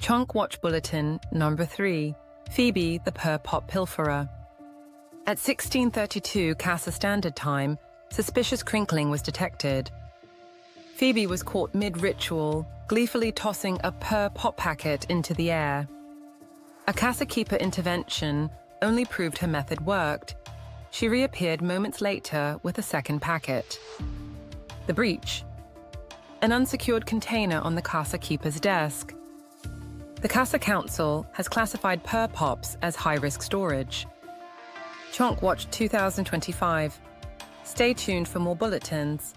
Chonk Watch Bulletin number 3, Phoebe the Purr Pop Pilferer. At 16:32 Casa Standard Time, suspicious crinkling was detected. Phoebe was caught mid-ritual, gleefully tossing a Purr Pop packet into the air. A Casa Keeper intervention only proved her method worked. She reappeared moments later with a second packet. The breach: an unsecured container on the Casa Keeper's desk. The Casa Council has classified Purr Pops as high-risk storage. Chonk Watch 2025. Stay tuned for more bulletins.